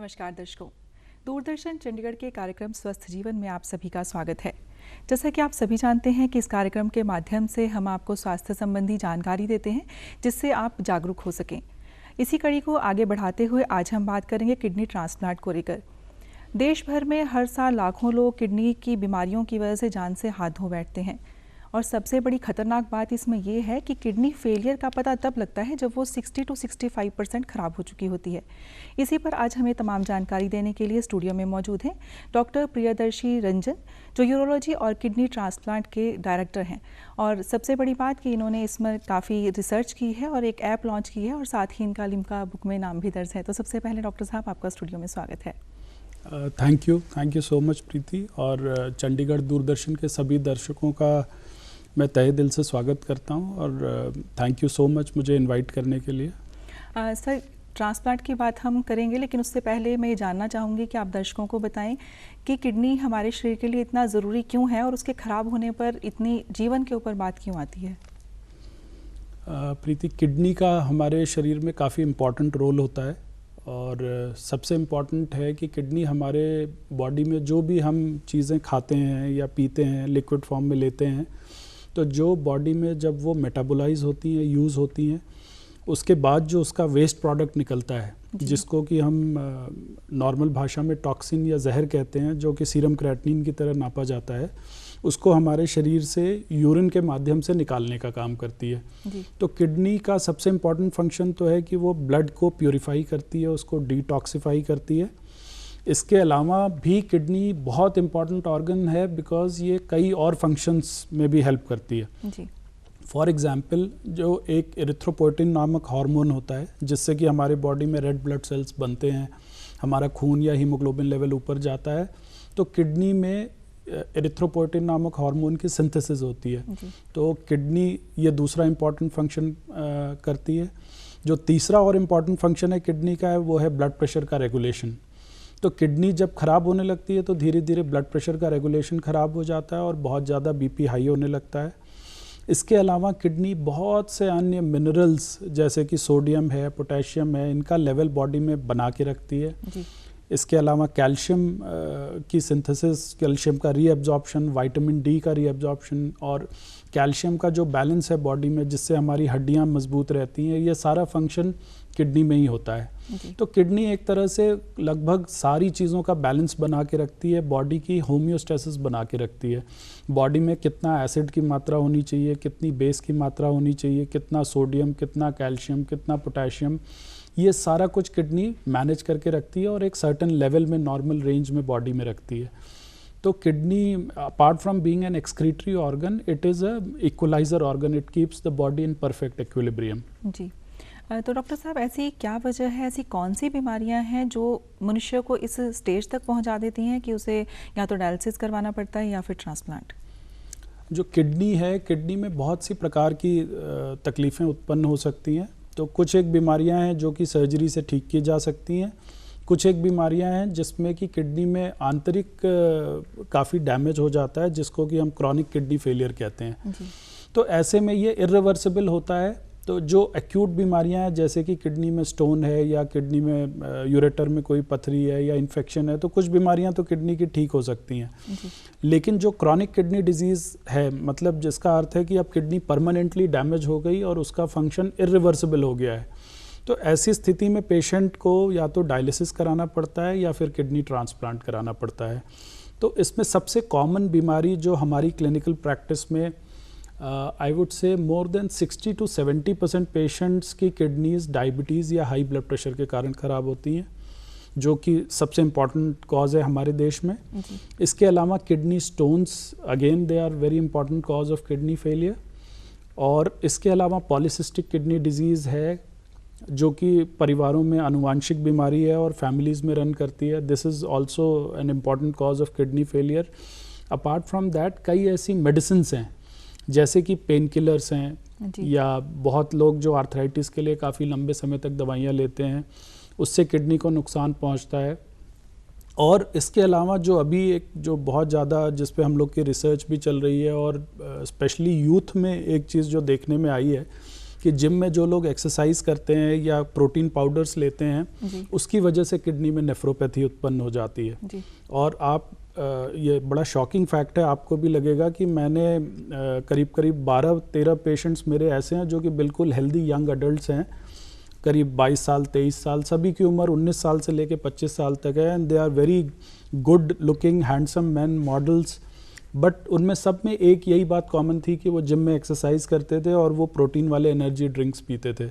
नमस्कार दर्शकों, दूरदर्शन चंडीगढ़ के कार्यक्रम स्वस्थ जीवन में आप सभी का स्वागत है। जैसा कि आप सभी जानते हैं कि इस कार्यक्रम के माध्यम से हम आपको स्वास्थ्य संबंधी जानकारी देते हैं जिससे आप जागरूक हो सकें। इसी कड़ी को आगे बढ़ाते हुए आज हम बात करेंगे किडनी ट्रांसप्लांट को लेकर। देश भर में हर साल लाखों लोग किडनी की बीमारियों की वजह से जान से हाथ धो बैठते हैं और सबसे बड़ी खतरनाक बात इसमें यह है कि किडनी फेलियर का पता तब लगता है जब वो 60 to 65% खराब हो चुकी होती है। इसी पर आज हमें तमाम जानकारी देने के लिए स्टूडियो में मौजूद हैं डॉक्टर प्रियदर्शी रंजन, जो यूरोलॉजी और किडनी ट्रांसप्लांट के डायरेक्टर हैं। और सबसे बड़ी बात कि इन्होंने इसमें काफ़ी रिसर्च की है और एक ऐप लॉन्च की है और साथ ही इनका लिम्का बुक में नाम भी दर्ज है। तो सबसे पहले डॉक्टर साहब, आपका स्टूडियो में स्वागत है। थैंक यू सो मच प्रीति, और चंडीगढ़ दूरदर्शन के सभी दर्शकों का मैं तहे दिल से स्वागत करता हूं और थैंक यू सो मच मुझे इनवाइट करने के लिए। सर, ट्रांसप्लांट की बात हम करेंगे, लेकिन उससे पहले मैं ये जानना चाहूँगी कि आप दर्शकों को बताएं कि किडनी हमारे शरीर के लिए इतना ज़रूरी क्यों है और उसके ख़राब होने पर इतनी जीवन के ऊपर बात क्यों आती है। प्रीति, किडनी का हमारे शरीर में काफ़ी इम्पॉर्टेंट रोल होता है और सबसे इम्पॉर्टेंट है कि किडनी हमारे बॉडी में जो भी हम चीज़ें खाते हैं या पीते हैं, लिक्विड फॉर्म में लेते हैं, तो जो बॉडी में जब वो मेटाबोलाइज होती हैं, यूज़ होती हैं, उसके बाद जो उसका वेस्ट प्रोडक्ट निकलता है, जिसको कि हम नॉर्मल भाषा में टॉक्सिन या जहर कहते हैं, जो कि सीरम क्रेटिनिन की तरह नापा जाता है, उसको हमारे शरीर से यूरिन के माध्यम से निकालने का काम करती है। तो किडनी का सबसे इम्पॉर्टेंट फंक्शन तो है कि वो ब्लड को प्योरीफाई करती है, उसको डिटॉक्सिफाई करती है। इसके अलावा भी किडनी बहुत इम्पॉर्टेंट ऑर्गन है बिकॉज ये कई और फंक्शंस में भी हेल्प करती है। फॉर एग्जांपल, जो एक एरिथ्रोपोइटिन नामक हार्मोन होता है जिससे कि हमारे बॉडी में रेड ब्लड सेल्स बनते हैं, हमारा खून या हीमोग्लोबिन लेवल ऊपर जाता है, तो किडनी में एरिथ्रोपोइटिन नामक हार्मोन की सिंथेसिस होती है। तो किडनी ये दूसरा इम्पॉर्टेंट फंक्शन करती है। जो तीसरा और इम्पॉर्टेंट फंक्शन है किडनी का है वो है ब्लड प्रेशर का रेगुलेशन। तो किडनी जब ख़राब होने लगती है तो धीरे धीरे ब्लड प्रेशर का रेगुलेशन ख़राब हो जाता है और बहुत ज़्यादा बीपी हाई होने लगता है। इसके अलावा किडनी बहुत से अन्य मिनरल्स जैसे कि सोडियम है, पोटेशियम है, इनका लेवल बॉडी में बना के रखती है। इसके अलावा कैल्शियम की सिंथेसिस, कैल्शियम का रीअब्जॉर्प्शन, विटामिन डी का रीअब्जॉर्प्शन और कैल्शियम का जो बैलेंस है बॉडी में जिससे हमारी हड्डियां मजबूत रहती हैं, ये सारा फंक्शन किडनी में ही होता है। तो किडनी एक तरह से लगभग सारी चीज़ों का बैलेंस बना के रखती है, बॉडी की होम्योस्टेसिस बना के रखती है। बॉडी में कितना एसिड की मात्रा होनी चाहिए, कितनी बेस की मात्रा होनी चाहिए, कितना सोडियम, कितना कैल्शियम, कितना पोटेशियम, ये सारा कुछ किडनी मैनेज करके रखती है और एक सर्टेन लेवल में नॉर्मल रेंज में बॉडी में रखती है। तो kidney apart from being an excretory organ, it is a equaliser organ, it keeps the body in perfect equilibrium. जी, तो डॉक्टर साहब, ऐसी क्या वजह है, ऐसी कौन सी बीमारियां हैं जो मनुष्य को इस स्टेज तक पहुंचा देती हैं कि उसे या तो डायलिसिस करवाना पड़ता है या फिर ट्रांसप्लांट। जो किडनी है, किडनी में बहुत सी प्रकार की तकलीफ़ें उत्पन्न हो सकती हैं। तो कुछ एक बीमारियां हैं जो कि सर्जरी से ठीक की जा सकती हैं, कुछ एक बीमारियां हैं जिसमें कि किडनी में आंतरिक काफ़ी डैमेज हो जाता है, जिसको कि हम क्रॉनिक किडनी फेलियर कहते हैं। तो ऐसे में ये इरिवर्सिबल होता है। तो जो एक्यूट बीमारियां हैं जैसे कि किडनी में स्टोन है या किडनी में यूरेटर में कोई पथरी है या इन्फेक्शन है, तो कुछ बीमारियां तो किडनी की ठीक हो सकती हैं। लेकिन जो क्रॉनिक किडनी डिजीज़ है, मतलब जिसका अर्थ है कि अब किडनी परमानेंटली डैमेज हो गई और उसका फंक्शन इरिवर्सिबल हो गया है, तो ऐसी स्थिति में पेशेंट को या तो डायलिसिस कराना पड़ता है या फिर किडनी ट्रांसप्लांट कराना पड़ता है। तो इसमें सबसे कॉमन बीमारी जो हमारी क्लिनिकल प्रैक्टिस में I would say more than 60 to 70% patients की किडनीज डायबिटीज़ या हाई ब्लड प्रेशर के कारण ख़राब होती हैं, जो कि सबसे इम्पॉर्टेंट कॉज है हमारे देश में। इसके अलावा kidney stones, again they are very important cause of kidney failure. और इसके अलावा पॉलीसिस्टिक किडनी डिजीज़ है जो कि परिवारों में आनुवांशिक बीमारी है और फैमिलीज़ में रन करती है। This is also an important cause of kidney failure. Apart from that कई ऐसी मेडिसिन्स हैं जैसे कि पेन किलर्स हैं, या बहुत लोग जो आर्थराइटिस के लिए काफ़ी लंबे समय तक दवाइयाँ लेते हैं, उससे किडनी को नुकसान पहुंचता है। और इसके अलावा जो अभी एक जो बहुत ज़्यादा जिस पे हम लोग की रिसर्च भी चल रही है और स्पेशली यूथ में एक चीज़ जो देखने में आई है कि जिम में जो लोग एक्सरसाइज करते हैं या प्रोटीन पाउडर्स लेते हैं उसकी वजह से किडनी में नेफ्रोपैथी उत्पन्न हो जाती है जी। और आप ये बड़ा शॉकिंग फैक्ट है, आपको भी लगेगा कि मैंने करीब करीब 12-13 पेशेंट्स मेरे ऐसे हैं जो कि बिल्कुल हेल्दी यंग अडल्ट्स हैं, करीब 22 साल 23 साल, सभी की उम्र 19 साल से लेकर 25 साल तक है, and they are very good looking handsome man models. But उनमें सब में एक यही बात कॉमन थी कि वो जिम में एक्सरसाइज करते थे और वो प्रोटीन वाले एनर्जी ड्रिंक्स पीते थे।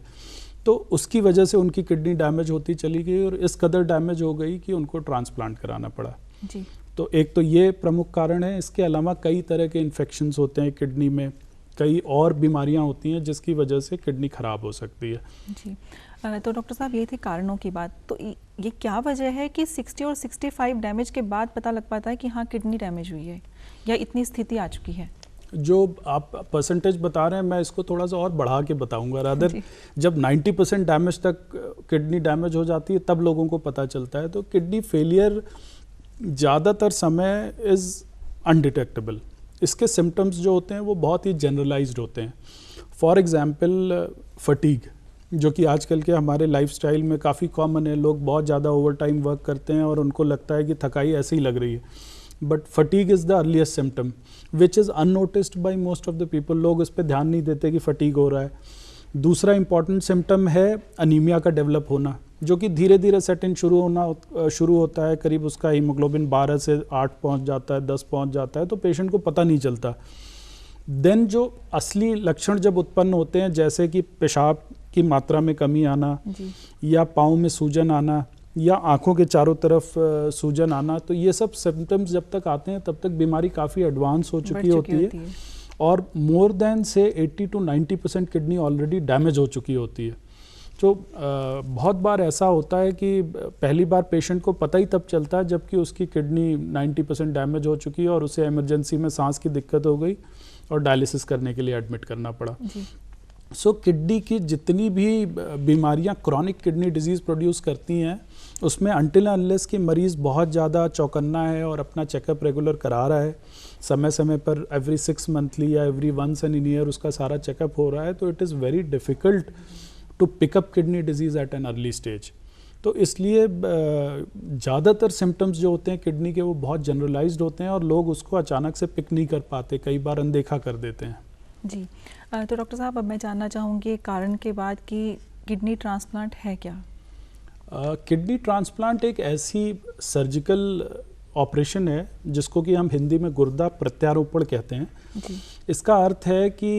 तो उसकी वजह से उनकी किडनी डैमेज होती चली गई और इस कदर डैमेज हो गई कि उनको ट्रांसप्लांट कराना पड़ा जी। तो एक तो ये प्रमुख कारण है। इसके अलावा कई तरह के इन्फेक्शंस होते हैं किडनी में, कई और बीमारियां होती हैं जिसकी वजह से किडनी ख़राब हो सकती है जी। तो डॉक्टर साहब ये थे कारणों की बात, तो ये क्या वजह है कि 60 और 65 डैमेज के बाद पता लग पाता है कि हाँ किडनी डैमेज हुई है या इतनी स्थिति आ चुकी है? जो आप परसेंटेज बता रहे हैं मैं इसको थोड़ा सा और बढ़ा के बताऊंगा। रादर जब 90% डैमेज तक किडनी डैमेज हो जाती है तब लोगों को पता चलता है। तो किडनी फेलियर ज़्यादातर समय इज़ अनडिटेक्टेबल। इसके सिम्टम्स जो होते हैं वो बहुत ही जनरलाइज्ड होते हैं। फॉर एग्जांपल फटीग, जो कि आजकल के हमारे लाइफस्टाइल में काफ़ी कॉमन है। लोग बहुत ज़्यादा ओवर टाइम वर्क करते हैं और उनको लगता है कि थकाई ऐसे ही लग रही है, but fatigue is the earliest symptom which is unnoticed by most of the people. लोग इस पर ध्यान नहीं देते कि फटीग हो रहा है। दूसरा इंपॉर्टेंट सिम्टम है अनीमिया का डेवलप होना, जो कि धीरे धीरे सेट इन शुरू होता है। करीब उसका हीमोग्लोबिन 12 से 8 पहुंच जाता है, 10 पहुंच जाता है, तो पेशेंट को पता नहीं चलता। देन जो असली लक्षण जब उत्पन्न होते हैं, जैसे कि पेशाब की मात्रा में कमी आना या पाँव में सूजन आना या आँखों के चारों तरफ सूजन आना, तो ये सब सिम्टम्स जब तक आते हैं तब तक बीमारी काफ़ी एडवांस हो चुकी होती है और मोर देन से 80 to 90% किडनी ऑलरेडी डैमेज हो चुकी होती है। तो बहुत बार ऐसा होता है कि पहली बार पेशेंट को पता ही तब चलता है जबकि उसकी किडनी 90% डैमेज हो चुकी है और उसे इमरजेंसी में सांस की दिक्कत हो गई और डायलिसिस करने के लिए एडमिट करना पड़ा। सो किडनी की जितनी भी बीमारियां क्रॉनिक किडनी डिजीज़ प्रोड्यूस करती हैं, उसमें अनटिल अनलेस कि मरीज़ बहुत ज़्यादा चौकन्ना है और अपना चेकअप रेगुलर करा रहा है, समय समय पर एवरी 6 मंथली या एवरी वंस एन ईयर उसका सारा चेकअप हो रहा है, तो it is very difficult to pick up kidney disease at an early stage. तो इसलिए ज़्यादातर सिम्टम्स जो होते हैं किडनी के वो बहुत जनरलाइज्ड होते हैं और लोग उसको अचानक से पिक नहीं कर पाते, कई बार अनदेखा कर देते हैं जी। तो डॉक्टर साहब अब मैं जानना चाहूँगी कारण के बाद कि किडनी ट्रांसप्लांट है क्या? किडनी ट्रांसप्लांट एक ऐसी सर्जिकल ऑपरेशन है जिसको कि हम हिंदी में गुर्दा प्रत्यारोपण कहते हैं जी। इसका अर्थ है कि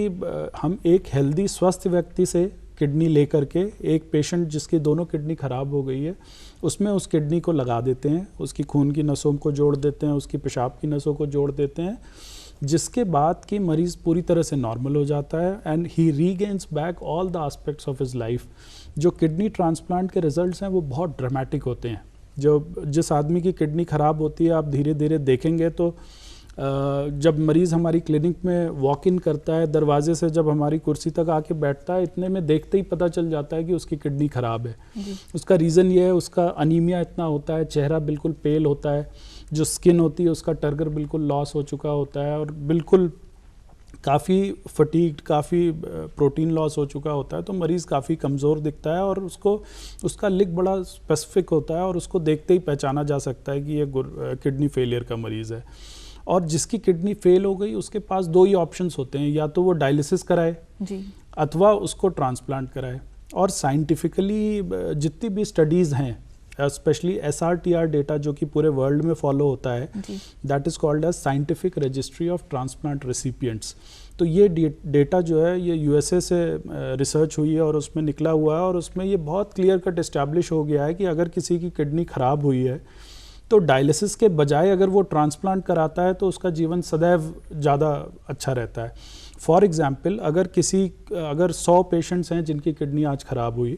हम एक हेल्दी स्वस्थ व्यक्ति से किडनी लेकर के एक पेशेंट जिसकी दोनों किडनी ख़राब हो गई है उसमें उस किडनी को लगा देते हैं, उसकी खून की नसों को जोड़ देते हैं, उसकी पेशाब की नसों को जोड़ देते हैं, जिसके बाद कि मरीज़ पूरी तरह से नॉर्मल हो जाता है and he regains back all the aspects of his life. जो किडनी ट्रांसप्लांट के रिजल्ट्स हैं वो बहुत ड्रामेटिक होते हैं। जिस आदमी की किडनी ख़राब होती है, आप धीरे धीरे देखेंगे तो जब मरीज़ हमारी क्लिनिक में वॉक इन करता है, दरवाजे से जब हमारी कुर्सी तक आके बैठता है, इतने में देखते ही पता चल जाता है कि उसकी किडनी ख़राब है। उसका रीज़न ये है, उसका अनीमिया इतना होता है, चेहरा बिल्कुल पेल होता है, जो स्किन होती है उसका टर्गर बिल्कुल लॉस हो चुका होता है और बिल्कुल काफ़ी फटीग्ड, काफ़ी प्रोटीन लॉस हो चुका होता है। तो मरीज़ काफ़ी कमज़ोर दिखता है और उसका लिक बड़ा स्पेसिफिक होता है और उसको देखते ही पहचाना जा सकता है कि ये किडनी फेलियर का मरीज़ है। और जिसकी किडनी फेल हो गई उसके पास 2 ही ऑप्शंस होते हैं, या तो वो डायलिसिस कराए जी। अथवा उसको ट्रांसप्लांट कराए। और साइंटिफिकली जितनी भी स्टडीज़ हैं, स्पेशली SRTR डेटा जो कि पूरे वर्ल्ड में फॉलो होता है, that is called as scientific registry of transplant recipients. तो ये डेटा जो है ये USA से रिसर्च हुई है और उसमें निकला हुआ है और उसमें ये बहुत क्लियर कट इस्टेब्लिश हो गया है कि अगर किसी की किडनी ख़राब हुई है तो डायलिसिस के बजाय अगर वो ट्रांसप्लांट कराता है तो उसका जीवन सदैव ज़्यादा अच्छा रहता है। फॉर एग्जांपल अगर 100 पेशेंट्स हैं जिनकी किडनी आज ख़राब हुई,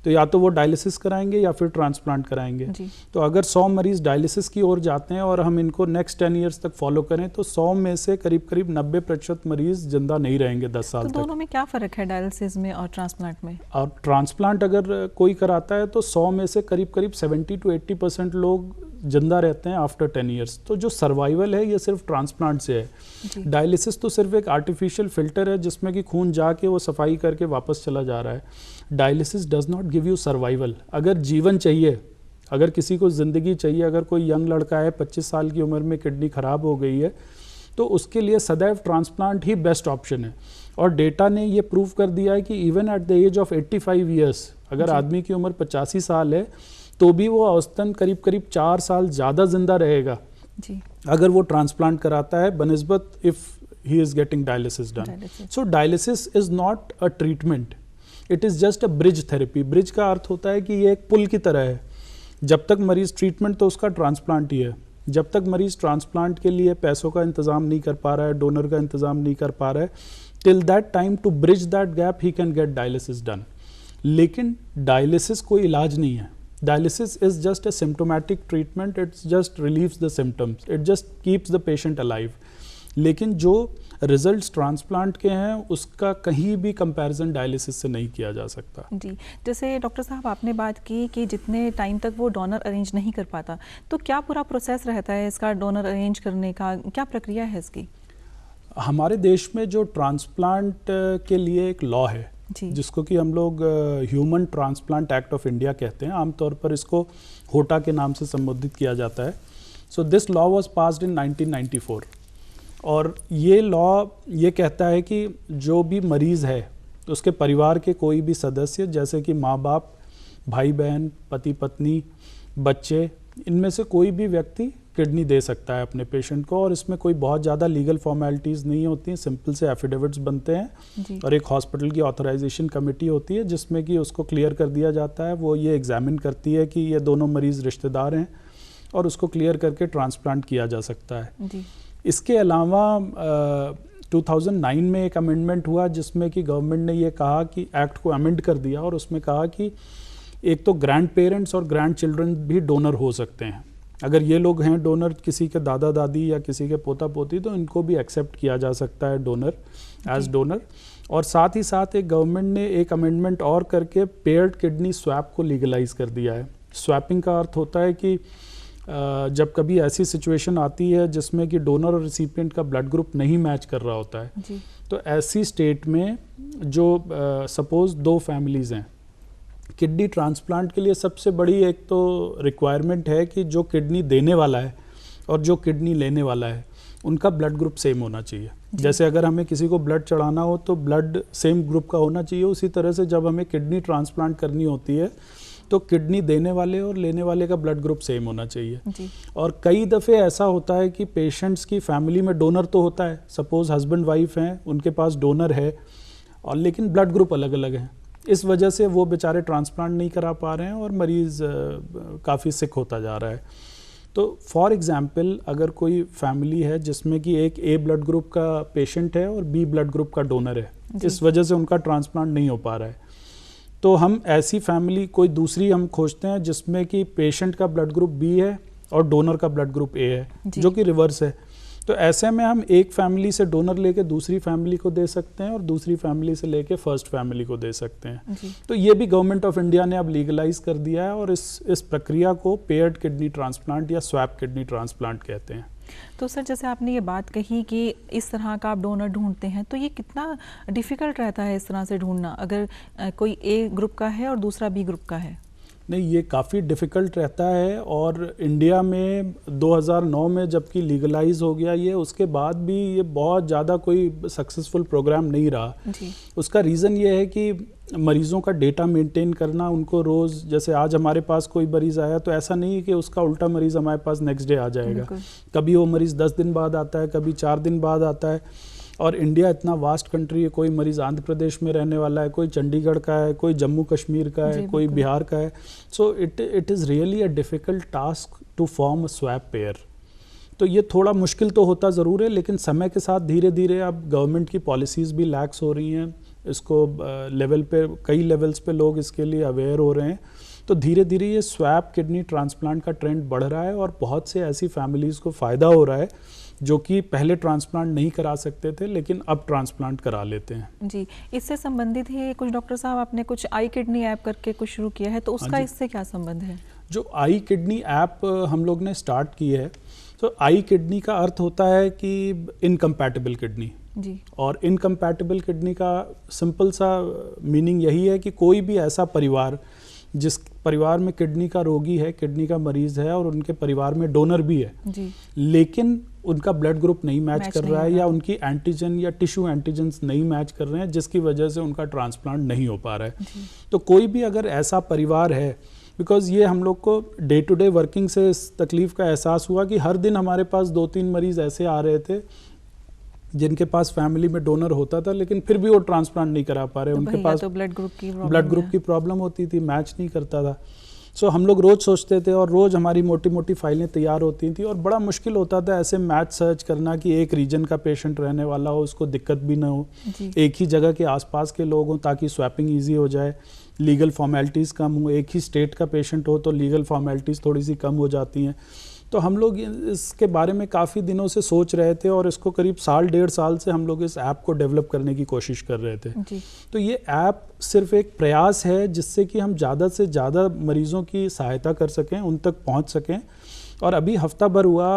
तो या तो वो डायलिसिस कराएंगे या फिर ट्रांसप्लांट कराएंगे। तो अगर 100 मरीज़ डायलिसिस की ओर जाते हैं और हम इनको नेक्स्ट 10 ईयर्स तक फॉलो करें तो 100 में से करीब 90% मरीज़ जिंदा नहीं रहेंगे 10 साल तक। तो दोनों में क्या फ़र्क है, डायलिसिस में और ट्रांसप्लांट में? और ट्रांसप्लांट अगर कोई कराता है तो 100 में से करीब 70 to 80% लोग जिंदा रहते हैं आफ्टर 10 ईयर्स। तो जो सर्वाइवल है ये सिर्फ ट्रांसप्लांट से है। डायलिसिस तो सिर्फ एक आर्टिफिशियल फिल्टर है जिसमें कि खून जाके वो सफाई करके वापस चला जा रहा है। Dialysis does not give you survival. अगर जीवन चाहिए, अगर किसी को ज़िंदगी चाहिए, अगर कोई यंग लड़का है 25 साल की उम्र में किडनी ख़राब हो गई है, तो उसके लिए सदैव ट्रांसप्लांट ही बेस्ट ऑप्शन है। और डेटा ने ये प्रूव कर दिया है कि even at the age of 85 years, अगर आदमी की उम्र 85 साल है तो भी वो औसतन करीब करीब 4 साल ज़्यादा जिंदा रहेगा जी, अगर वो ट्रांसप्लांट कराता है बनिस्बत if he is getting dialysis done. So dialysis is not a treatment, it is just a bridge therapy. Bridge का अर्थ होता है कि ये एक पुल की तरह है। जब तक मरीज़ ट्रीटमेंट तो उसका ट्रांसप्लांट ही है। जब तक मरीज़ ट्रांसप्लांट के लिए पैसों का इंतज़ाम नहीं कर पा रहा है, डोनर का इंतज़ाम नहीं कर पा रहा है, till that time to bridge that gap he can get dialysis done. लेकिन डायलिसिस कोई इलाज नहीं है। Dialysis is just a symptomatic treatment, it's just relieves the symptoms, it just keeps the patient alive. लेकिन जो रिजल्ट्स ट्रांसप्लांट के हैं उसका कहीं भी कंपैरिजन डायलिसिस से नहीं किया जा सकता जी। जैसे डॉक्टर साहब आपने बात की कि जितने टाइम तक वो डोनर अरेंज नहीं कर पाता, तो क्या पूरा प्रोसेस रहता है इसका, डोनर अरेंज करने का क्या प्रक्रिया है इसकी? हमारे देश में जो ट्रांसप्लांट के लिए एक लॉ है जिसको कि हम लोग human transplant act of India कहते हैं, आमतौर पर इसको होटा के नाम से संबोधित किया जाता है। So this law was passed in 1994 और ये लॉ ये कहता है कि जो भी मरीज़ है उसके परिवार के कोई भी सदस्य, जैसे कि माँ बाप, भाई बहन, पति पत्नी, बच्चे, इनमें से कोई भी व्यक्ति किडनी दे सकता है अपने पेशेंट को। और इसमें कोई बहुत ज़्यादा लीगल फॉर्मेलिटीज़ नहीं होती हैं, सिंपल से एफिडेविट्स बनते हैं और एक हॉस्पिटल की ऑथराइजेशन कमेटी होती है जिसमें कि उसको क्लियर कर दिया जाता है। वो ये एग्जामिन करती है कि ये दोनों मरीज़ रिश्तेदार हैं और उसको क्लियर करके ट्रांसप्लांट किया जा सकता है जी। इसके अलावा 2009 में एक अमेंडमेंट हुआ जिसमें कि गवर्नमेंट ने ये कहा कि एक्ट को अमेंड कर दिया और उसमें कहा कि एक तो ग्रैंड पेरेंट्स और ग्रैंड चिल्ड्रन भी डोनर हो सकते हैं। अगर ये लोग हैं डोनर, किसी के दादा दादी या किसी के पोता पोती, तो इनको भी एक्सेप्ट किया जा सकता है डोनर एज डोनर। और साथ ही साथ एक गवर्नमेंट ने एक अमेंडमेंट और करके पेयर्ड किडनी स्वैप को लीगलाइज कर दिया है। स्वैपिंग का अर्थ होता है कि जब कभी ऐसी सिचुएशन आती है जिसमें कि डोनर और रिसिपिएंट का ब्लड ग्रुप नहीं मैच कर रहा होता है जी। तो ऐसी स्टेट में जो सपोज 2 फैमिलीज़ हैं, किडनी ट्रांसप्लांट के लिए सबसे बड़ी एक तो रिक्वायरमेंट है कि जो किडनी देने वाला है और जो किडनी लेने वाला है उनका ब्लड ग्रुप सेम होना चाहिए। जैसे अगर हमें किसी को ब्लड चढ़ाना हो तो ब्लड सेम ग्रुप का होना चाहिए, उसी तरह से जब हमें किडनी ट्रांसप्लांट करनी होती है तो किडनी देने वाले और लेने वाले का ब्लड ग्रुप सेम होना चाहिए जी। और कई दफ़े ऐसा होता है कि पेशेंट्स की फैमिली में डोनर तो होता है, सपोज हस्बैंड वाइफ हैं, उनके पास डोनर है और लेकिन ब्लड ग्रुप अलग अलग हैं। इस वजह से वो बेचारे ट्रांसप्लांट नहीं करा पा रहे हैं और मरीज़ काफ़ी सिक होता जा रहा है। तो फॉर एग्जांपल अगर कोई फैमिली है जिसमें कि एक ए ब्लड ग्रुप का पेशेंट है और बी ब्लड ग्रुप का डोनर है, इस वजह से उनका ट्रांसप्लांट नहीं हो पा रहा है, तो हम ऐसी फैमिली कोई दूसरी हम खोजते हैं जिसमें कि पेशेंट का ब्लड ग्रुप बी है और डोनर का ब्लड ग्रुप ए है, जो कि रिवर्स है। तो ऐसे में हम एक फैमिली से डोनर लेके दूसरी फैमिली को दे सकते हैं और दूसरी फैमिली से लेके फर्स्ट फैमिली को दे सकते हैं। तो ये भी गवर्नमेंट ऑफ इंडिया ने अब लीगलाइज कर दिया है और इस प्रक्रिया को पेयर्ड किडनी ट्रांसप्लांट या स्वैप किडनी ट्रांसप्लांट कहते हैं। तो सर जैसे आपने ये बात कही कि इस तरह का आप डोनर ढूंढते हैं, तो ये कितना डिफ़िकल्ट रहता है इस तरह से ढूंढना, अगर कोई ए ग्रुप का है और दूसरा बी ग्रुप का है? नहीं, ये काफ़ी डिफ़िकल्ट रहता है और इंडिया में 2009 में जबकि लीगलाइज हो गया ये, उसके बाद भी ये बहुत ज़्यादा कोई सक्सेसफुल प्रोग्राम नहीं रहा जी। उसका रीज़न ये है कि मरीज़ों का डेटा मेंटेन करना, उनको रोज़, जैसे आज हमारे पास कोई मरीज़ आया तो ऐसा नहीं है कि उसका उल्टा मरीज़ हमारे पास नेक्स्ट डे आ जाएगा। कभी वो मरीज़ 10 दिन बाद आता है, कभी 4 दिन बाद आता है। और इंडिया इतना वास्ट कंट्री है, कोई मरीज़ आंध्र प्रदेश में रहने वाला है, कोई चंडीगढ़ का है, कोई जम्मू कश्मीर का है, कोई बिहार का है। So it is really a difficult task to form a swap pair. तो ये थोड़ा मुश्किल तो होता ज़रूर है, लेकिन समय के साथ धीरे धीरे अब गवर्नमेंट की पॉलिसीज़ भी लैक्स हो रही हैं, इसको लेवल पे, कई लेवल्स पे लोग इसके लिए अवेयर हो रहे हैं। तो धीरे धीरे ये स्वैप किडनी ट्रांसप्लांट का ट्रेंड बढ़ रहा है और बहुत से ऐसी फैमिलीज़ को फ़ायदा हो रहा है जो कि पहले ट्रांसप्लांट नहीं करा सकते थे लेकिन अब ट्रांसप्लांट करा लेते हैं जी। इससे संबंधित ही कुछ डॉक्टर साहब आपने कुछ आई किडनी ऐप करके कुछ शुरू किया है, तो उसका इससे क्या संबंध है? जो आई किडनी ऐप हम लोग ने स्टार्ट की है, तो आई किडनी का अर्थ होता है कि इनकम्पैटिबल किडनी जी। और इनकम्पैटिबल किडनी का सिंपल सा मीनिंग यही है कि कोई भी ऐसा परिवार जिस परिवार में किडनी का रोगी है, किडनी का मरीज है और उनके परिवार में डोनर भी है जी। लेकिन उनका ब्लड ग्रुप नहीं मैच कर रहा है नहीं या उनकी एंटीजन या टिश्यू एंटीजन्स नहीं मैच कर रहे हैं, जिसकी वजह से उनका ट्रांसप्लांट नहीं हो पा रहा है। तो कोई भी अगर ऐसा परिवार है, बिकॉज ये हम लोग को डे टू डे वर्किंग से इस तकलीफ का एहसास हुआ कि हर दिन हमारे पास 2-3 मरीज ऐसे आ रहे थे जिनके पास फैमिली में डोनर होता था लेकिन फिर भी वो ट्रांसप्लांट नहीं करा पा रहे, उनके पास तो ब्लड ग्रुप की प्रॉब्लम होती थी, मैच नहीं करता था। सो हम लोग रोज़ सोचते थे और रोज़ हमारी मोटी मोटी फाइलें तैयार होती थी और बड़ा मुश्किल होता था ऐसे मैच सर्च करना कि एक रीजन का पेशेंट रहने वाला हो, उसको दिक्कत भी ना हो, एक ही जगह के आसपास के लोग हों ताकि स्वैपिंग ईजी हो जाए, लीगल फॉर्मेलिटीज़ कम हो, एक ही स्टेट का पेशेंट हो तो लीगल फॉर्मेलिटीज़ थोड़ी सी कम हो जाती हैं। तो हम लोग इसके बारे में काफ़ी दिनों से सोच रहे थे और इसको करीब 1.5 साल से हम लोग इस ऐप को डेवलप करने की कोशिश कर रहे थे जी। तो ये ऐप सिर्फ एक प्रयास है जिससे कि हम ज़्यादा से ज़्यादा मरीज़ों की सहायता कर सकें, उन तक पहुंच सकें। और अभी हफ्ता भर हुआ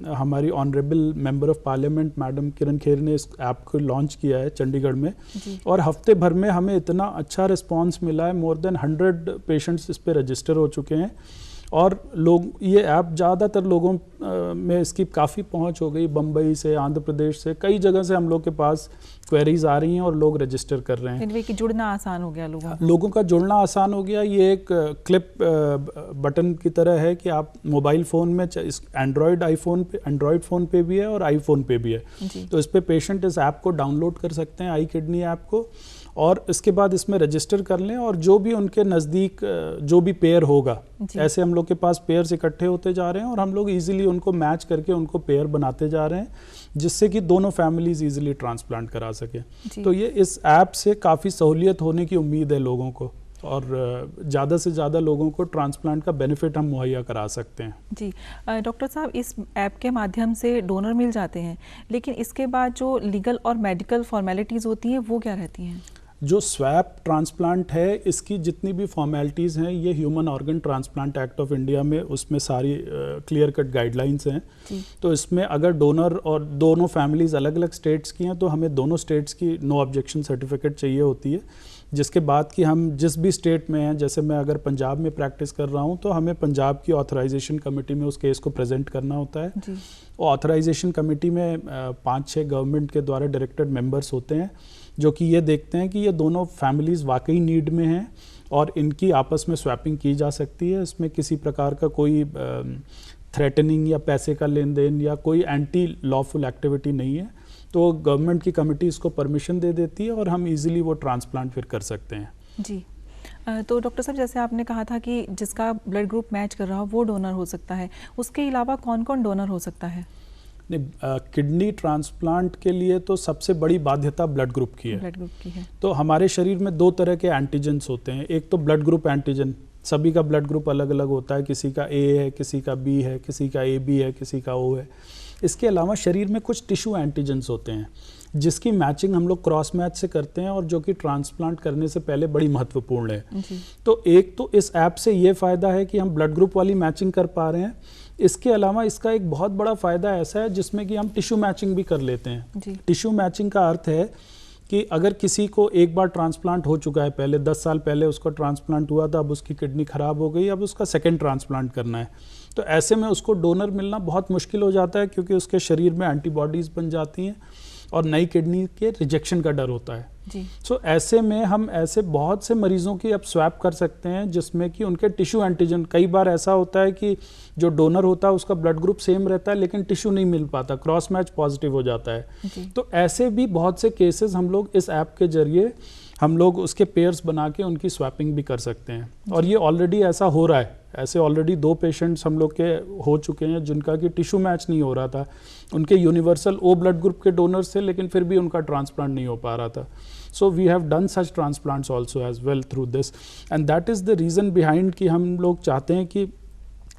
हमारी honourable member of parliament madam Kiran Kher ने इस ऐप को लॉन्च किया है चंडीगढ़ में और हफ्ते भर में हमें इतना अच्छा रिस्पांस मिला है, मोर देन 100 पेशेंट्स इस पे रजिस्टर हो चुके हैं और लोग ये ऐप ज़्यादातर लोगों में इसकी काफ़ी पहुंच हो गई, बम्बई से, आंध्र प्रदेश से, कई जगह से हम लोग के पास क्वेरीज आ रही हैं और लोग रजिस्टर कर रहे हैं। कि जुड़ना आसान हो गया लोगों का जुड़ना आसान हो गया। ये एक क्लिप बटन की तरह है कि आप मोबाइल फ़ोन में एंड्रॉयड फ़ोन पे भी है और आईफोन पे भी है, तो इस पर पेशेंट इस ऐप को डाउनलोड कर सकते हैं, आई किडनी ऐप को, और इसके बाद इसमें रजिस्टर कर लें और जो भी उनके नज़दीक जो भी पेयर होगा, ऐसे हम लोग के पास पेयर्स इकट्ठे होते जा रहे हैं और हम लोग इजीली उनको मैच करके उनको पेयर बनाते जा रहे हैं जिससे कि दोनों फैमिलीज इजीली ट्रांसप्लांट करा सकें। तो ये इस ऐप से काफ़ी सहूलियत होने की उम्मीद है लोगों को और ज़्यादा से ज़्यादा लोगों को ट्रांसप्लांट का बेनिफिट हम मुहैया करा सकते हैं। जी डॉक्टर साहब, इस ऐप के माध्यम से डोनर मिल जाते हैं लेकिन इसके बाद जो लीगल और मेडिकल फॉर्मेलिटीज़ होती हैं वो क्या रहती हैं? जो स्वैप ट्रांसप्लांट है इसकी जितनी भी फॉर्मेलिटीज़ हैं ये human organ transplant act of India में उसमें सारी क्लियर कट गाइडलाइंस हैं। तो इसमें अगर डोनर और दोनों फैमिलीज़ अलग अलग स्टेट्स की हैं तो हमें दोनों स्टेट्स की नो ऑब्जेक्शन सर्टिफिकेट चाहिए होती है, जिसके बाद कि हम जिस भी स्टेट में हैं, जैसे मैं अगर पंजाब में प्रैक्टिस कर रहा हूं तो हमें पंजाब की ऑथराइजेशन कमेटी में उस केस को प्रेजेंट करना होता है। और ऑथराइजेशन कमेटी में 5-6 गवर्नमेंट के द्वारा डायरेक्टेड मेंबर्स होते हैं जो कि ये देखते हैं कि ये दोनों फैमिलीज़ वाकई नीड में हैं और इनकी आपस में स्वैपिंग की जा सकती है। इसमें किसी प्रकार का कोई थ्रेटनिंग या पैसे का लेन देन या कोई एंटी लॉफुल एक्टिविटी नहीं है। तो गवर्नमेंट की कमेटी इसको परमिशन दे देती है और हम इजीली वो ट्रांसप्लांट फिर कर सकते हैं। जी तो डॉक्टर साहब, जैसे आपने कहा था कि जिसका ब्लड ग्रुप मैच कर रहा हो वो डोनर हो सकता है, उसके अलावा कौन कौन डोनर हो सकता है? किडनी ट्रांसप्लांट के लिए तो सबसे बड़ी बाध्यता ब्लड ग्रुप की है। तो हमारे शरीर में 2 तरह के एंटीजेंस होते हैं। एक तो ब्लड ग्रुप एंटीजन, सभी का ब्लड ग्रुप अलग अलग होता है, किसी का ए है, किसी का बी है, किसी का AB है, किसी का O है। इसके अलावा शरीर में कुछ टिश्यू एंटीजेंस होते हैं जिसकी मैचिंग हम लोग क्रॉस मैच से करते हैं और जो कि ट्रांसप्लांट करने से पहले बड़ी महत्वपूर्ण है। तो एक तो इस ऐप से ये फ़ायदा है कि हम ब्लड ग्रुप वाली मैचिंग कर पा रहे हैं। इसके अलावा इसका एक बहुत बड़ा फ़ायदा ऐसा है जिसमें कि हम टिश्यू मैचिंग भी कर लेते हैं। टिश्यू मैचिंग का अर्थ है कि अगर किसी को एक बार ट्रांसप्लांट हो चुका है, पहले 10 साल पहले उसका ट्रांसप्लांट हुआ था, अब उसकी किडनी ख़राब हो गई, अब उसका सेकंड ट्रांसप्लांट करना है, तो ऐसे में उसको डोनर मिलना बहुत मुश्किल हो जाता है क्योंकि उसके शरीर में एंटीबॉडीज़ बन जाती हैं और नई किडनी के रिजेक्शन का डर होता है। सो ऐसे में हम ऐसे बहुत से मरीजों की अब स्वैप कर सकते हैं जिसमें कि उनके टिश्यू एंटीजन, कई बार ऐसा होता है कि जो डोनर होता है उसका ब्लड ग्रुप सेम रहता है लेकिन टिश्यू नहीं मिल पाता, क्रॉस मैच पॉजिटिव हो जाता है। तो ऐसे भी बहुत से केसेस हम लोग इस ऐप के जरिए हम लोग उसके पेयर्स बना के उनकी स्वैपिंग भी कर सकते हैं और ये ऑलरेडी ऐसा हो रहा है। ऐसे ऑलरेडी 2 पेशेंट्स हम लोग के हो चुके हैं जिनका कि टिश्यू मैच नहीं हो रहा था, उनके यूनिवर्सल O ब्लड ग्रुप के डोनर्स थे लेकिन फिर भी उनका ट्रांसप्लांट नहीं हो पा रहा था। So we have done such transplants also as well through this and that is the reason behind कि हम लोग चाहते हैं कि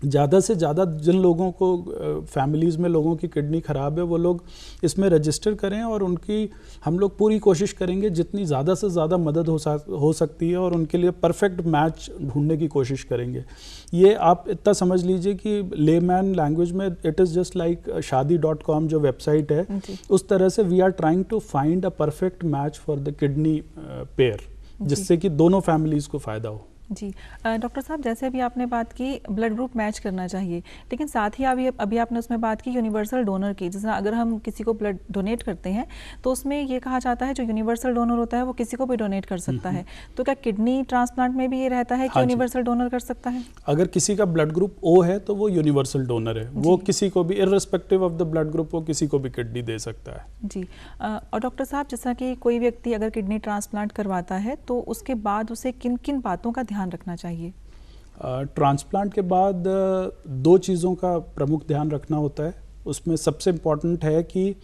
ज़्यादा से ज़्यादा जिन लोगों को फैमिलीज़ में लोगों की किडनी ख़राब है वो लोग इसमें रजिस्टर करें और उनकी हम लोग पूरी कोशिश करेंगे जितनी ज़्यादा से ज़्यादा मदद हो सकती है और उनके लिए परफेक्ट मैच ढूंढने की कोशिश करेंगे। ये आप इतना समझ लीजिए कि लेमैन लैंग्वेज में it is just like shaadi.com जो वेबसाइट है, उस तरह से we are trying to find a perfect match for the kidney pair, जिससे कि दोनों फैमिलीज़ को फ़ायदा हो। जी डॉक्टर साहब, जैसे अभी आपने बात की ब्लड ग्रुप मैच करना चाहिए, लेकिन साथ ही अभी आपने उसमें बात की यूनिवर्सल डोनर की। जैसे अगर हम किसी को ब्लड डोनेट करते हैं तो उसमें ये कहा जाता है जो यूनिवर्सल डोनर होता है वो किसी को भी डोनेट कर सकता है, तो क्या किडनी ट्रांसप्लांट में भी ये रहता है कि हाँ यूनिवर्सल डोनर कर सकता है? अगर किसी का ब्लड ग्रुप O है तो वो यूनिवर्सल डोनर है, वो किसी को भी irrespective of the blood group वो किसी को भी किडनी दे सकता है। जी और डॉक्टर साहब, जैसा कि कोई व्यक्ति अगर किडनी ट्रांसप्लांट करवाता है तो उसके बाद उसे किन किन बातों का ध्यान रखना चाहिए? ट्रांसप्लांट के बाद दो चीज़ों का प्रमुख ध्यान रखना होता है। उसमें सबसे इम्पॉर्टेंट है कि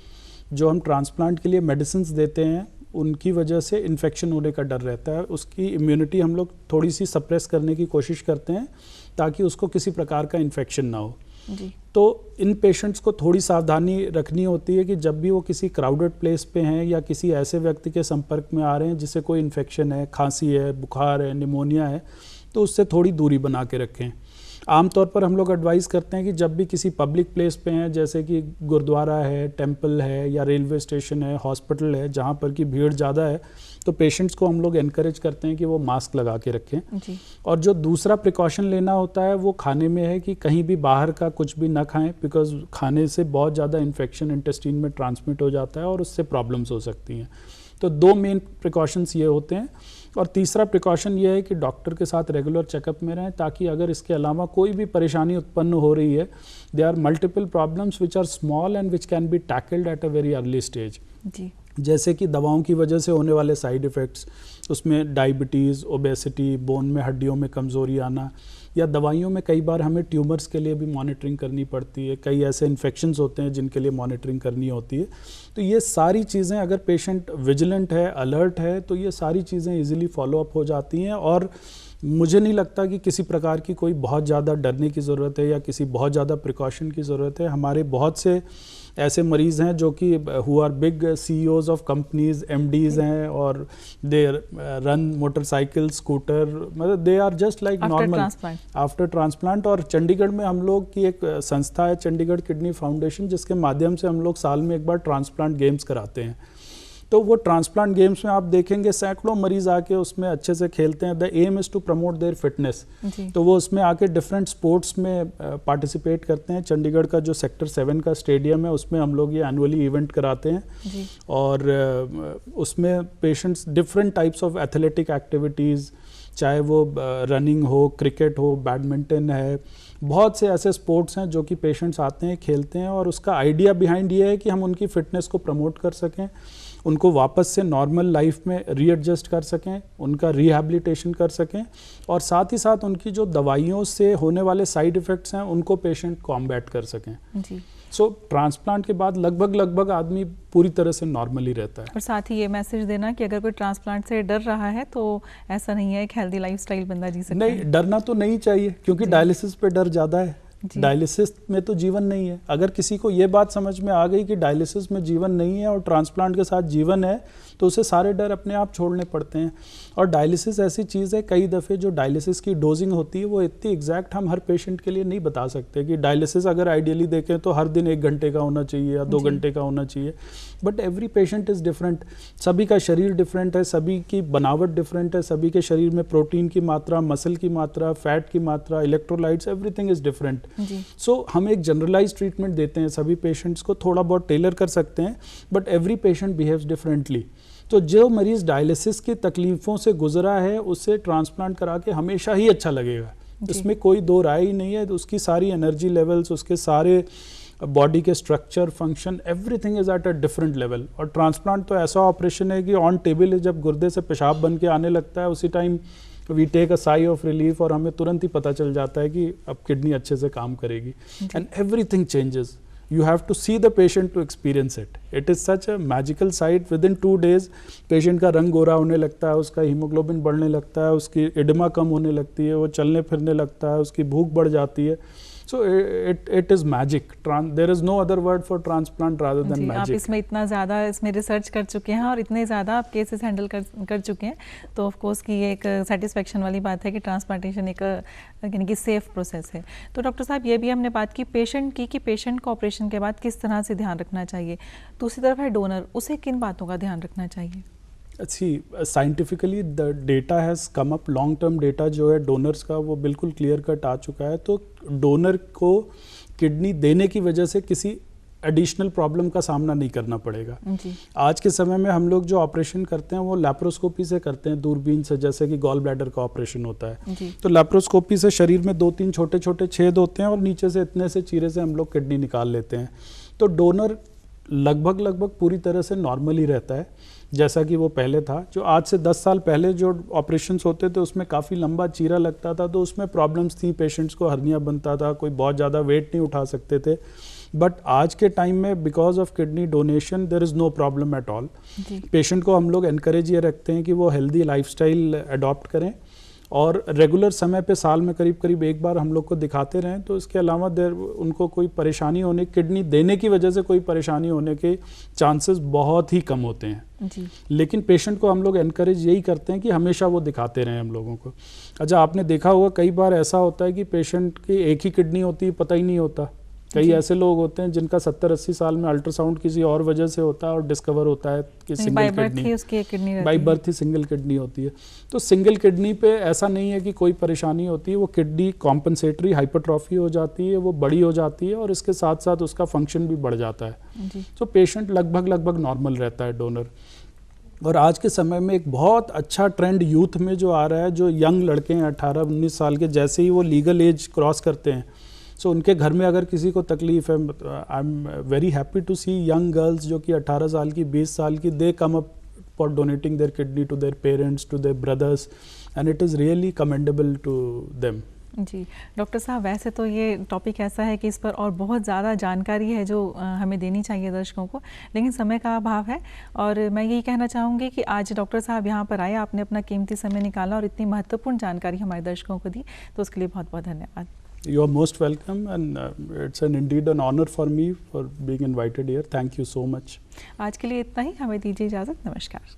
जो हम ट्रांसप्लांट के लिए मेडिसिन्स देते हैं उनकी वजह से इन्फेक्शन होने का डर रहता है, उसकी इम्यूनिटी हम लोग थोड़ी सी सप्रेस करने की कोशिश करते हैं ताकि उसको किसी प्रकार का इन्फेक्शन ना हो। जी। तो इन पेशेंट्स को थोड़ी सावधानी रखनी होती है कि जब भी वो किसी क्राउडेड प्लेस पे हैं या किसी ऐसे व्यक्ति के संपर्क में आ रहे हैं जिसे कोई इन्फेक्शन है, खांसी है, बुखार है, निमोनिया है, तो उससे थोड़ी दूरी बना के रखें। आमतौर पर हम लोग एडवाइस करते हैं कि जब भी किसी पब्लिक प्लेस पे हैं, जैसे कि गुरुद्वारा है, टेंपल है या रेलवे स्टेशन है, हॉस्पिटल है, जहाँ पर की भीड़ ज़्यादा है, तो पेशेंट्स को हम लोग एनकरेज करते हैं कि वो मास्क लगा के रखें। जी। और जो दूसरा प्रिकॉशन लेना होता है वो खाने में है कि कहीं भी बाहर का कुछ भी ना खाएं, बिकॉज खाने से बहुत ज़्यादा इन्फेक्शन इंटेस्टाइन में ट्रांसमिट हो जाता है और उससे प्रॉब्लम्स हो सकती हैं। तो दो मेन प्रिकॉशंस ये होते हैं। और तीसरा प्रिकॉशन ये है कि डॉक्टर के साथ रेगुलर चेकअप में रहें ताकि अगर इसके अलावा कोई भी परेशानी उत्पन्न हो रही है, they are multiple problems which are small and which can be tackled at a very early stage. जी। जैसे कि दवाओं की वजह से होने वाले साइड इफ़ेक्ट्स, उसमें डायबिटीज़, ओबेसिटी, बोन में हड्डियों में कमज़ोरी आना, या दवाइयों में कई बार हमें ट्यूमर्स के लिए भी मॉनिटरिंग करनी पड़ती है, कई ऐसे इन्फेक्शंस होते हैं जिनके लिए मॉनिटरिंग करनी होती है। तो ये सारी चीज़ें अगर पेशेंट विजिलेंट है, अलर्ट है, तो ये सारी चीज़ें इजीली फॉलो अप हो जाती हैं। और मुझे नहीं लगता कि किसी प्रकार की कोई बहुत ज़्यादा डरने की ज़रूरत है या किसी बहुत ज़्यादा प्रिकॉशन की ज़रूरत है। हमारे बहुत से ऐसे मरीज़ हैं जो कि who are big CEOs of companies, MDs हैं, और दे रन मोटरसाइकिल, स्कूटर, मतलब they are just like normal after transplant. और चंडीगढ़ में हम लोग की एक संस्था है, चंडीगढ़ किडनी फाउंडेशन, जिसके माध्यम से हम लोग साल में एक बार ट्रांसप्लांट गेम्स कराते हैं। तो वो ट्रांसप्लांट गेम्स में आप देखेंगे सैकड़ों मरीज आके उसमें अच्छे से खेलते हैं। The aim is to promote their fitness. तो वो उसमें आके डिफरेंट स्पोर्ट्स में पार्टिसिपेट करते हैं। चंडीगढ़ का जो सेक्टर 7 का स्टेडियम है उसमें हम लोग ये एनुअली इवेंट कराते हैं जी। और उसमें patients different types of athletic activities, चाहे वो रनिंग हो, क्रिकेट हो, बैडमिंटन है, बहुत से ऐसे स्पोर्ट्स हैं जो कि पेशेंट्स आते हैं, खेलते हैं। और उसका आइडिया बिहाइंड ये है कि हम उनकी फ़िटनेस को प्रमोट कर सकें, उनको वापस से नॉर्मल लाइफ में रीएडजस्ट कर सकें, उनका रिहैबिलिटेशन कर सकें, और साथ ही साथ उनकी जो दवाइयों से होने वाले साइड इफ़ेक्ट्स हैं उनको पेशेंट कॉम्बैट कर सकें। जी। सो ट्रांसप्लांट के बाद लगभग आदमी पूरी तरह से नॉर्मली रहता है। और साथ ही ये मैसेज देना कि अगर कोई ट्रांसप्लांट से डर रहा है तो ऐसा नहीं है, एक हेल्दी लाइफस्टाइल बंदा जी सकता है। नहीं, डरना तो नहीं चाहिए, क्योंकि डायलिसिस पे डर ज़्यादा है। डायलिसिस में तो जीवन नहीं है। अगर किसी को ये बात समझ में आ गई कि डायलिसिस में जीवन नहीं है और ट्रांसप्लांट के साथ जीवन है, तो उसे सारे डर अपने आप छोड़ने पड़ते हैं। और डायलिसिस ऐसी चीज़ है, कई दफ़े जो डायलिसिस की डोजिंग होती है वो इतनी एग्जैक्ट हम हर पेशेंट के लिए नहीं बता सकते कि डायलिसिस अगर आइडियली देखें तो हर दिन 1 घंटे का होना चाहिए या 2 घंटे का होना चाहिए। But every patient is different, सभी का शरीर डिफरेंट है, सभी की बनावट डिफरेंट है, सभी के शरीर में प्रोटीन की मात्रा, मसल की मात्रा, फैट की मात्रा, इलेक्ट्रोलाइट्स, एवरीथिंग इज़ डिफरेंट। सो हम एक जनरलाइज ट्रीटमेंट देते हैं सभी पेशेंट्स को, थोड़ा बहुत टेलर कर सकते हैं, but every patient behaves differently. तो जो मरीज़ डायलिसिस की तकलीफ़ों से गुजरा है उससे ट्रांसप्लांट करा के हमेशा ही अच्छा लगेगा, इसमें कोई दो राय ही नहीं है। तो उसकी सारी एनर्जी लेवल्स, उसके सारे बॉडी के structure, function, everything is at a different level. और ट्रांसप्लांट तो ऐसा ऑपरेशन है कि ऑन टेबल जब गुर्दे से पेशाब बन के आने लगता है उसी time we take a sigh of relief और हमें तुरंत ही पता चल जाता है कि अब किडनी अच्छे से काम करेगी। And everything changes, you have to see the patient to experience it. It is such a magical sight. Within 2 days patient का रंग गोरा होने लगता है, उसका हीमोग्लोबिन बढ़ने लगता है, उसकी एडिमा कम होने लगती है, वो चलने फिरने लगता है, उसकी भूख बढ़ जाती है। So it is magic. There is no other word for transplant rather than magic. आप इसमें इतना ज़्यादा इसमें रिसर्च कर चुके हैं और इतने ज़्यादा आप केसेस हैंडल कर चुके हैं, तो ऑफ कोर्स की ये एक सेटिस्फेक्शन वाली बात है कि ट्रांसप्लांटेशन एक यानी कि सेफ प्रोसेस है। तो डॉक्टर साहब ये भी हमने बात की पेशेंट की कि पेशेंट को ऑपरेशन के बाद किस तरह से ध्यान रखना चाहिए, दूसरी तरफ है डोनर, उसे किन बातों का ध्यान रखना चाहिए? अच्छी scientifically the data has come up, long term data जो है डोनर्स का वो बिल्कुल क्लियर कट आ चुका है। तो डोनर को किडनी देने की वजह से किसी एडिशनल प्रॉब्लम का सामना नहीं करना पड़ेगा जी। आज के समय में हम लोग जो ऑपरेशन करते हैं वो लैप्रोस्कोपी से करते हैं, दूरबीन से, जैसे कि गॉल ब्लैडर का ऑपरेशन होता है जी। तो लैप्रोस्कोपी से शरीर में 2-3 छोटे छोटे छेद होते हैं और नीचे से इतने से चीरे से हम लोग किडनी निकाल लेते हैं। तो डोनर लगभग पूरी तरह से नॉर्मल ही रहता है जैसा कि वो पहले था। जो आज से 10 साल पहले जो ऑपरेशंस होते थे उसमें काफ़ी लंबा चीरा लगता था, तो उसमें प्रॉब्लम्स थी, पेशेंट्स को हर्निया बनता था, कोई बहुत ज़्यादा वेट नहीं उठा सकते थे। बट आज के टाइम में because of kidney donation there is no problem at all. Patient को हम लोग एनकरेज ये रखते हैं कि वो हेल्दी लाइफस्टाइल अडॉप्ट करें और रेगुलर समय पे साल में करीब एक बार हम लोग को दिखाते रहें। तो इसके अलावा उनको कोई परेशानी होने, किडनी देने की वजह से कोई परेशानी होने के चांसेस बहुत ही कम होते हैं जी। लेकिन पेशेंट को हम लोग एनकरेज यही करते हैं कि हमेशा वो दिखाते रहें हम लोगों को। अच्छा, आपने देखा होगा कई बार ऐसा होता है कि पेशेंट की एक ही किडनी होती है, पता ही नहीं होता। कई ऐसे लोग होते हैं जिनका 70-80 साल में अल्ट्रासाउंड किसी और वजह से होता है और डिस्कवर होता है कि single kidney, by birth he single kidney होती है। तो सिंगल किडनी पे ऐसा नहीं है कि कोई परेशानी होती है, वो किडनी कॉम्पनसेटरी हाइपरट्रॉफी हो जाती है, वो बड़ी हो जाती है और इसके साथ साथ उसका फंक्शन भी बढ़ जाता है। तो पेशेंट लगभग नॉर्मल रहता है डोनर। और आज के समय में एक बहुत अच्छा ट्रेंड यूथ में जो आ रहा है, जो यंग लड़के हैं 18-19 साल के, जैसे ही वो लीगल एज क्रॉस करते हैं सो उनके घर में अगर किसी को तकलीफ है, I am very happy to see young girls जो कि 18 साल की, 20 साल की, they come up for donating their kidney to their parents, to their brothers, and it is really commendable to them. जी डॉक्टर साहब, वैसे तो ये टॉपिक ऐसा है कि इस पर और बहुत ज़्यादा जानकारी है जो हमें देनी चाहिए दर्शकों को, लेकिन समय का अभाव है। और मैं यही कहना चाहूँगी कि आज डॉक्टर साहब यहाँ पर आए, आपने अपना कीमती समय निकाला और इतनी महत्वपूर्ण जानकारी हमारे दर्शकों को दी, तो उसके लिए बहुत बहुत धन्यवाद। You are most welcome and it's indeed an honor for me for being invited here. Thank you so much. आज के लिए इतना ही, हमें दीजिए इजाज़त। नमस्कार।